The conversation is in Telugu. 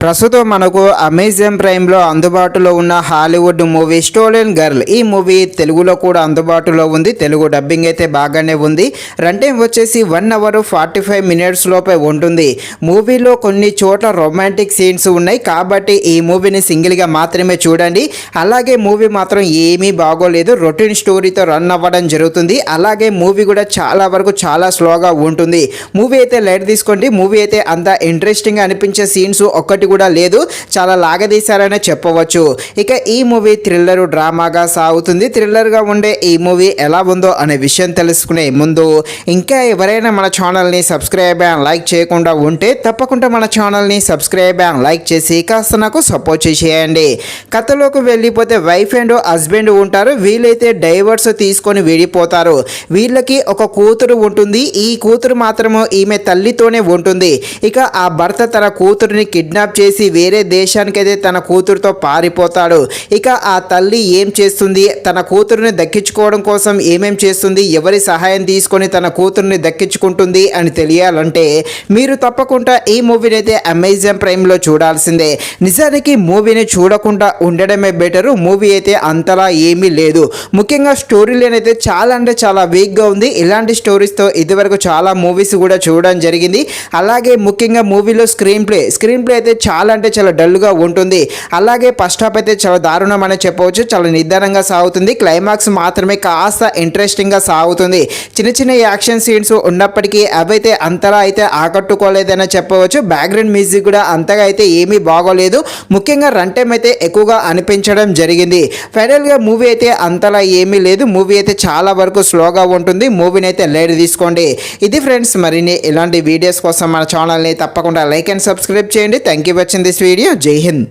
ప్రస్తుతం మనకు అమెజాన్ ప్రైమ్లో అందుబాటులో ఉన్న హాలీవుడ్ మూవీ స్టోలెన్ గర్ల్. ఈ మూవీ తెలుగులో కూడా అందుబాటులో ఉంది. తెలుగు డబ్బింగ్ అయితే బాగానే ఉంది. రన్ టైం వచ్చేసి 1 hour 45 minutes లోపే ఉంటుంది. మూవీలో కొన్ని చోట్ల రొమాంటిక్ సీన్స్ ఉన్నాయి కాబట్టి ఈ మూవీని సింగిల్గా మాత్రమే చూడండి. అలాగే మూవీ మాత్రం ఏమీ బాగోలేదు. రొటీన్ స్టోరీతో రన్ అవ్వడం జరుగుతుంది. అలాగే మూవీ కూడా చాలా వరకు చాలా స్లోగా ఉంటుంది. మూవీ అయితే లైట్ తీసుకోండి. మూవీ అయితే అంత ఇంట్రెస్టింగ్గా అనిపించే సీన్స్ ఒక్కటి కూడా లేదు. చాలా లాగదీశారనే చెప్పవచ్చు. ఇక ఈ మూవీ థ్రిల్లర్ డ్రామాగా సాగుతుంది. థ్రిల్లర్గా ఉండే ఈ మూవీ ఎలా ఉందో అనే విషయం తెలుసుకునే ముందు ఇంకా ఎవరైనా మన ఛానల్ని సబ్స్క్రైబ్ అండ్ లైక్ చేయకుండా ఉంటే తప్పకుండా మన ఛానల్ని సబ్స్క్రైబ్ అండ్ లైక్ చేసి కాస్త నాకు సపోర్ట్ చేసేయండి. కథలోకి వెళ్ళిపోతే వైఫ్ అండ్ హస్బెండ్ ఉంటారు. వీళ్ళైతే డైవర్స్ తీసుకొని విడిపోతారు. వీళ్ళకి ఒక కూతురు ఉంటుంది. ఈ కూతురు మాత్రము ఈమె తల్లితోనే ఉంటుంది. ఇక ఆ భర్త తన కూతురుని కిడ్నాప్ చేసి వేరే దేశానికైతే తన కూతురుతో పారిపోతాడు. ఇక ఆ తల్లి ఏం చేస్తుంది, తన కూతురుని దక్కించుకోవడం కోసం ఏమేం చేస్తుంది, ఎవరి సహాయం తీసుకొని తన కూతురుని దక్కించుకుంటుంది అని తెలియాలంటే మీరు తప్పకుండా ఈ మూవీని అయితే అమెజాన్ ప్రైమ్లో చూడాల్సిందే. నిజానికి మూవీని చూడకుండా ఉండడమే బెటరు. మూవీ అయితే అంతలా ఏమీ లేదు. ముఖ్యంగా స్టోరీ లైన్ అయితే చాలా అంటే చాలా వీక్గా ఉంది. ఇలాంటి స్టోరీస్తో ఇదివరకు చాలా మూవీస్ కూడా చూడడం జరిగింది. అలాగే ముఖ్యంగా మూవీలో స్క్రీన్ ప్లే అయితే చాలా అంటే చాలా డల్గా ఉంటుంది. అలాగే ఫస్ట్ హాఫ్ అయితే చాలా దారుణం అని చెప్పవచ్చు. చాలా నిదానంగా సాగుతుంది. క్లైమాక్స్ మాత్రమే కాస్త ఇంట్రెస్టింగ్గా సాగుతుంది. చిన్న చిన్న యాక్షన్ సీన్స్ ఉన్నప్పటికీ అవైతే అంతలా అయితే ఆకట్టుకోలేదని చెప్పవచ్చు. బ్యాక్గ్రౌండ్ మ్యూజిక్ కూడా అంతగా అయితే ఏమీ బాగోలేదు. ముఖ్యంగా రన్ టైం అయితే ఎక్కువగా అనిపించడం జరిగింది. ఫైనల్గా మూవీ అయితే అంతలా ఏమీ లేదు. మూవీ అయితే చాలా వరకు స్లోగా ఉంటుంది. మూవీని అయితే లైట్ తీసుకోండి. ఇది ఫ్రెండ్స్, మరిన్ని ఇలాంటి వీడియోస్ కోసం మన ఛానల్ని తప్పకుండా లైక్ అండ్ సబ్స్క్రైబ్ చేయండి. Thank you watching this video. జై హింద్.